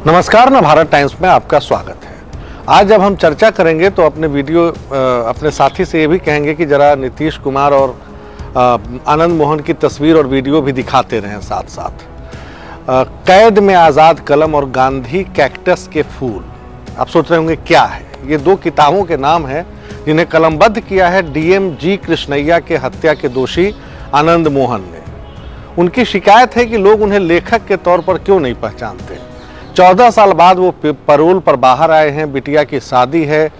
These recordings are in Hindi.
नमस्कार, नवभारत टाइम्स में आपका स्वागत है। आज जब हम चर्चा करेंगे तो अपने साथी से ये भी कहेंगे कि जरा नीतीश कुमार और आनंद मोहन की तस्वीर और वीडियो भी दिखाते रहें साथ साथ। कैद में आज़ाद कलम और गांधी कैक्टस के फूल। आप सोच रहे होंगे क्या है ये? दो किताबों के नाम हैं जिन्हें कलमबद्ध किया है डीएम जी कृष्णैया के हत्या के दोषी आनंद मोहन ने। उनकी शिकायत है कि लोग उन्हें लेखक के तौर पर क्यों नहीं पहचानते। 14 साल बाद वो पैरोल पर बाहर आए हैं, बिटिया की शादी है,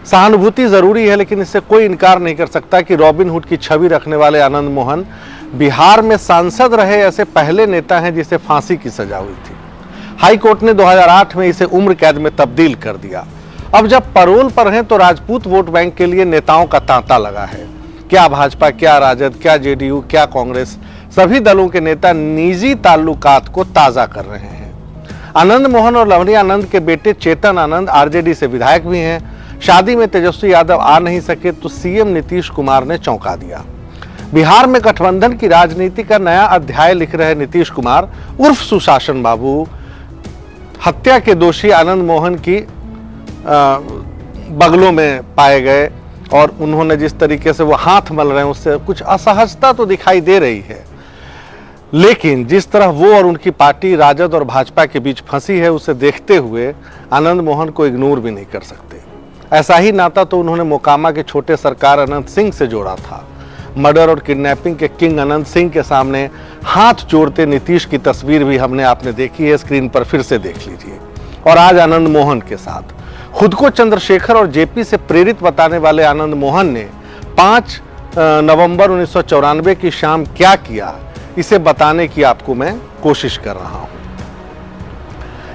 सहानुभूति जरूरी है, लेकिन इससे कोई इनकार नहीं कर सकता कि रॉबिन हुड की छवि रखने वाले आनंद मोहन बिहार में सांसद रहे ऐसे पहले नेता हैं जिसे फांसी की सजा हुई थी। हाई कोर्ट ने 2008 में इसे उम्र कैद में तब्दील कर दिया। अब जब पैरोल पर हैं तो राजपूत वोट बैंक के लिए नेताओं का तांता लगा है। क्या भाजपा, क्या राजद, क्या जेडीयू, क्या कांग्रेस, सभी दलों के नेता निजी ताल्लुकात को ताजा कर रहे हैं। आनंद मोहन और लवनी आनंद के बेटे चेतन आनंद आरजेडी से विधायक भी हैं। शादी में तेजस्वी यादव आ नहीं सके तो सीएम नीतीश कुमार ने चौंका दिया। बिहार में गठबंधन की राजनीति का नया अध्याय लिख रहे नीतीश कुमार उर्फ सुशासन बाबू हत्या के दोषी आनंद मोहन की बगलों में पाए गए और उन्होंने जिस तरीके से वो हाथ मल रहे हैं उससे कुछ असहजता तो दिखाई दे रही है, लेकिन जिस तरह वो और उनकी पार्टी राजद और भाजपा के बीच फंसी है उसे देखते हुए आनंद मोहन को इग्नोर भी नहीं कर सकते। ऐसा ही नाता तो उन्होंने मोकामा के छोटे सरकार अनंत सिंह से जोड़ा था। मर्डर और किडनैपिंग के किंग अनंत सिंह के सामने हाथ जोड़ते नीतीश की तस्वीर भी आपने देखी है, स्क्रीन पर फिर से देख लीजिए। और आज आनंद मोहन के साथ खुद को चंद्रशेखर और जेपी से प्रेरित बताने वाले आनंद मोहन ने 5 नवंबर 1994 की शाम क्या किया, इसे बताने की आपको मैं कोशिश कर रहा हूं।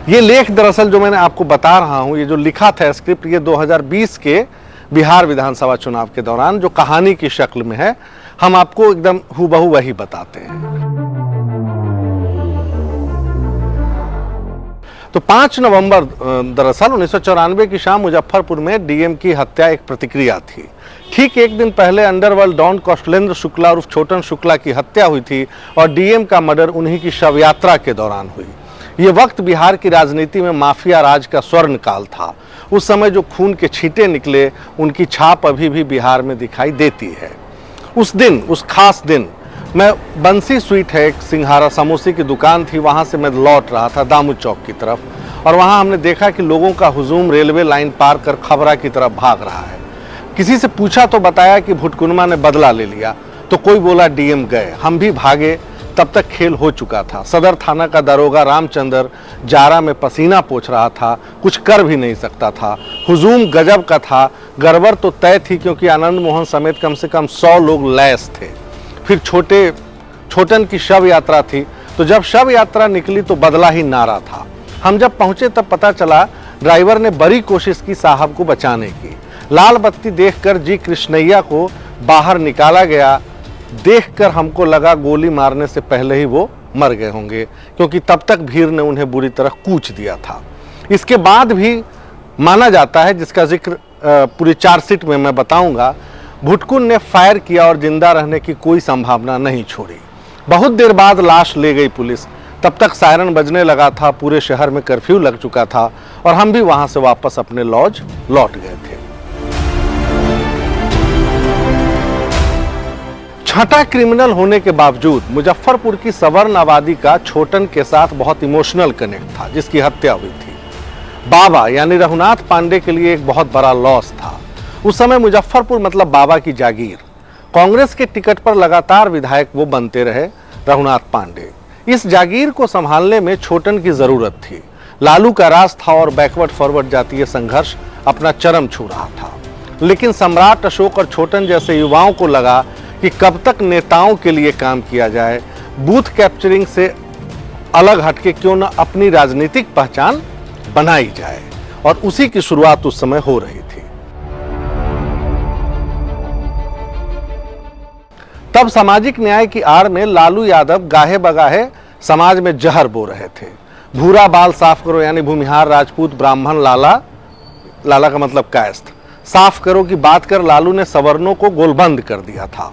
ये लेख दरअसल जो मैंने आपको बता रहा हूं, ये जो लिखा था स्क्रिप्ट, ये 2020 के बिहार विधानसभा चुनाव के दौरान जो कहानी की शक्ल में है, हम आपको एकदम हूबहू वही बताते हैं। तो 5 नवंबर दरअसल 1994 की शाम मुजफ्फरपुर में डीएम की हत्या एक प्रतिक्रिया थी। ठीक एक दिन पहले अंडरवर्ल्ड डॉन कौशलेंद्र शुक्ला उर्फ छोटन शुक्ला की हत्या हुई थी और डीएम का मर्डर उन्हीं की शव यात्रा के दौरान हुई। ये वक्त बिहार की राजनीति में माफिया राज का स्वर्ण काल था। उस समय जो खून के छींटे निकले उनकी छाप अभी भी बिहार में दिखाई देती है। उस दिन, उस खास दिन, मैं बंसी स्वीट है, एक सिंघारा समोसे की दुकान थी, वहां से मैं लौट रहा था दामू चौक की तरफ, और वहां हमने देखा कि लोगों का हुजूम रेलवे लाइन पार कर खबरा की तरफ भाग रहा है। किसी से पूछा तो बताया कि भुटकुनमा ने बदला ले लिया, तो कोई बोला डीएम गए। हम भी भागे, तब तक खेल हो चुका था। सदर थाना का दरोगा रामचंद्र जारा में पसीना पोंछ रहा था, कुछ कर भी नहीं सकता था। हुजूम गजब का था। गड़बड़ तो तय थी क्योंकि आनंद मोहन समेत कम से कम 100 लोग लैस थे। फिर छोटन की शव यात्रा थी, तो जब शव यात्रा निकली तो बदला ही नारा था। हम जब पहुंचे तब पता चला ड्राइवर ने बड़ी कोशिश की साहब को बचाने की। लाल बत्ती देखकर जी कृष्णैया को बाहर निकाला गया। देखकर हमको लगा गोली मारने से पहले ही वो मर गए होंगे, क्योंकि तब तक भीड़ ने उन्हें बुरी तरह कूच दिया था। इसके बाद भी माना जाता है, जिसका जिक्र पूरी चार्जशीट में मैं बताऊंगा, भुटकुन ने फायर किया और जिंदा रहने की कोई संभावना नहीं छोड़ी। बहुत देर बाद लाश ले गई पुलिस। तब तक सायरन बजने लगा था, पूरे शहर में कर्फ्यू लग चुका था और हम भी वहां से वापस अपने लॉज लौट गए थे। छठा क्रिमिनल होने के बावजूद मुजफ्फरपुर की सवर्ण आबादी का छोटन के साथ बहुत इमोशनल कनेक्ट था, जिसकी हत्या हुई थी। बाबा यानी रघुनाथ पांडे के लिए एक बहुत बड़ा लॉस था। उस समय मुजफ्फरपुर मतलब बाबा की जागीर। कांग्रेस के टिकट पर लगातार विधायक वो बनते रहे रघुनाथ पांडे। इस जागीर को संभालने में छोटन की जरूरत थी। लालू का राज था और बैकवर्ड फॉरवर्ड जातीय संघर्ष अपना चरम छू रहा था। लेकिन सम्राट अशोक और छोटन जैसे युवाओं को लगा कि कब तक नेताओं के लिए काम किया जाए, बूथ कैप्चरिंग से अलग हटके क्यों न अपनी राजनीतिक पहचान बनाई जाए, और उसी की शुरुआत उस समय हो रही थी। तब सामाजिक न्याय की आड़ में लालू यादव गाहे बगाहे समाज में जहर बो रहे थे। भूरा बाल साफ करो यानी भूमिहार राजपूत ब्राह्मण लाला का मतलब कायस्थ साफ करो की बात कर लालू ने सवर्णों को गोलबंद कर दिया था।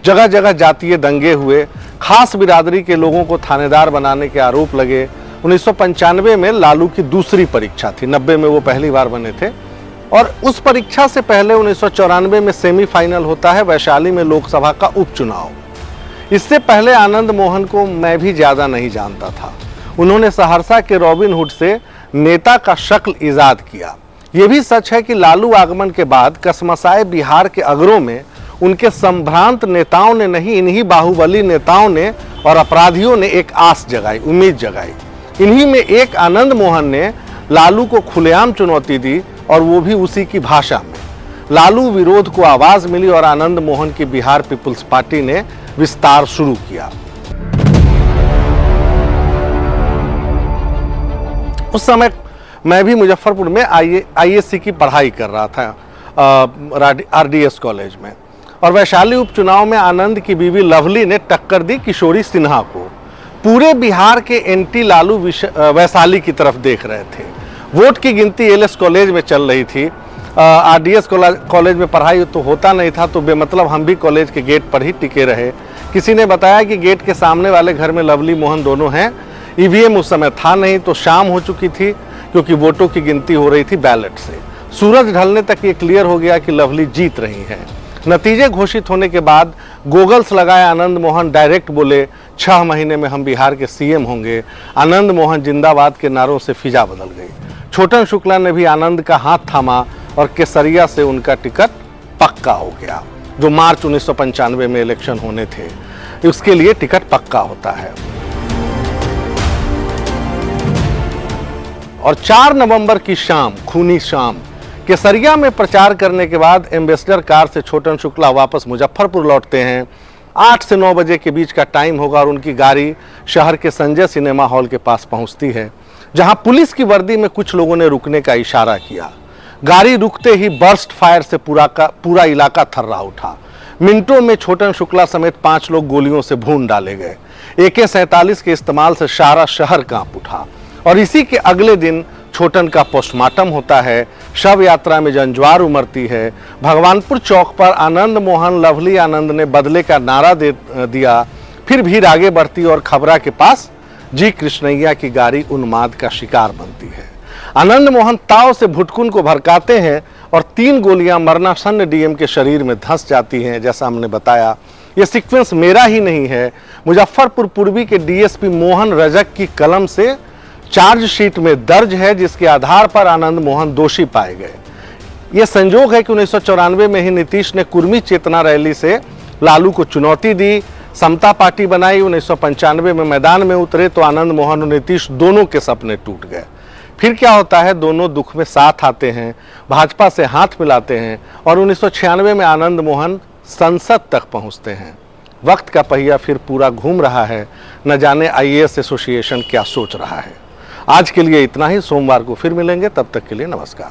जगह जगह जातीय दंगे हुए, खास बिरादरी के लोगों को थानेदार बनाने के आरोप लगे 1995 में लालू की दूसरी परीक्षा थी, 90 में वो पहली बार बने थे। और उस परीक्षा से पहले 1994 में सेमीफाइनल होता है वैशाली में लोकसभा का उपचुनाव। इससे पहले आनंद मोहन को मैं भी ज्यादा नहीं जानता था। उन्होंने सहरसा के रॉबिन हुड से नेता का शक्ल इजाद किया। यह भी सच है कि लालू आगमन के बाद कसमसाए बिहार के अगरों में उनके संभ्रांत नेताओं ने नहीं, इन्हीं बाहुबली नेताओं ने और अपराधियों ने एक आस जगाई, उम्मीद जगाई। इन्हीं में एक आनंद मोहन ने लालू को खुलेआम चुनौती दी और वो भी उसी की भाषा में। लालू विरोध को आवाज मिली और आनंद मोहन की बिहार पीपुल्स पार्टी ने विस्तार शुरू किया। उस समय मैं भी मुजफ्फरपुर में आईएससी की पढ़ाई कर रहा था आरडीएस कॉलेज में, और वैशाली उपचुनाव में आनंद की बीवी लवली ने टक्कर दी किशोरी सिन्हा को। पूरे बिहार के एंटी लालू वैशाली की तरफ देख रहे थे। वोट की गिनती एलएस कॉलेज में चल रही थी। आरडीएस कॉलेज में पढ़ाई तो होता नहीं था, तो बेमतलब हम भी कॉलेज के गेट पर ही टिके रहे। किसी ने बताया कि गेट के सामने वाले घर में लवली मोहन दोनों हैं। ईवीएम उस समय था नहीं, तो शाम हो चुकी थी क्योंकि वोटों की गिनती हो रही थी बैलेट से। सूरज ढलने तक ये क्लियर हो गया कि लवली जीत रही है। नतीजे घोषित होने के बाद गोगल्स लगाए आनंद मोहन डायरेक्ट बोले 6 महीने में हम बिहार के सीएम होंगे। आनंद मोहन जिंदाबाद के नारों से फिजा बदल गई। छोटन शुक्ला ने भी आनंद का हाथ थामा और केसरिया से उनका टिकट पक्का हो गया। जो मार्च 1995 में इलेक्शन होने थे, उसके लिए टिकट पक्का होता है। और 4 नवंबर की शाम, खूनी शाम, केसरिया में प्रचार करने के बाद एम्बेसडर कार से छोटन शुक्ला वापस मुजफ्फरपुर लौटते हैं। 8 से 9 बजे के बीच का टाइम होगा और उनकी गाड़ी शहर के संजय सिनेमा हॉल के पास पहुंचती है, जहां पुलिस की वर्दी में कुछ लोगों ने रुकने का इशारा किया। गाड़ी रुकते ही बर्स्ट फायर से पूरा इलाका थर्रा उठा। मिनटों में छोटन शुक्ला समेत 5 लोग गोलियों से भून डाले गए। AK-47 के इस्तेमाल से सारा शहर कांप उठा। और इसी के अगले दिन छोटन का पोस्टमार्टम होता है। शव यात्रा में जंजवार उमड़ती है। भगवानपुर चौक पर आनंद मोहन लवली आनंद ने बदले का नारा दे दिया। फिर भीड़ आगे बढ़ती और खबरा के पास जी कृष्णैया की गाड़ी उन्माद का शिकार बनती है। आनंद मोहन ताव से भुटकुन को भड़काते हैं और 3 गोलियां मरणासन्न डीएम के शरीर में धंस जाती हैं। जैसा हमने बताया, यह सीक्वेंस मेरा ही नहीं है, मुजफ्फरपुर पूर्वी के डीएसपी मोहन रजक की कलम से चार्जशीट में दर्ज है, जिसके आधार पर आनंद मोहन दोषी पाए गए। यह संजोग है कि 1994 में ही नीतीश ने कुर्मी चेतना रैली से लालू को चुनौती दी, समता पार्टी बनाई। 1995 में मैदान में उतरे तो आनंद मोहन और नीतीश दोनों के सपने टूट गए। फिर क्या होता है, दोनों दुख में साथ आते हैं, भाजपा से हाथ मिलाते हैं और 1996 में आनंद मोहन संसद तक पहुंचते हैं। वक्त का पहिया फिर पूरा घूम रहा है। न जाने आईएएस एसोसिएशन क्या सोच रहा है। आज के लिए इतना ही। सोमवार को फिर मिलेंगे, तब तक के लिए नमस्कार।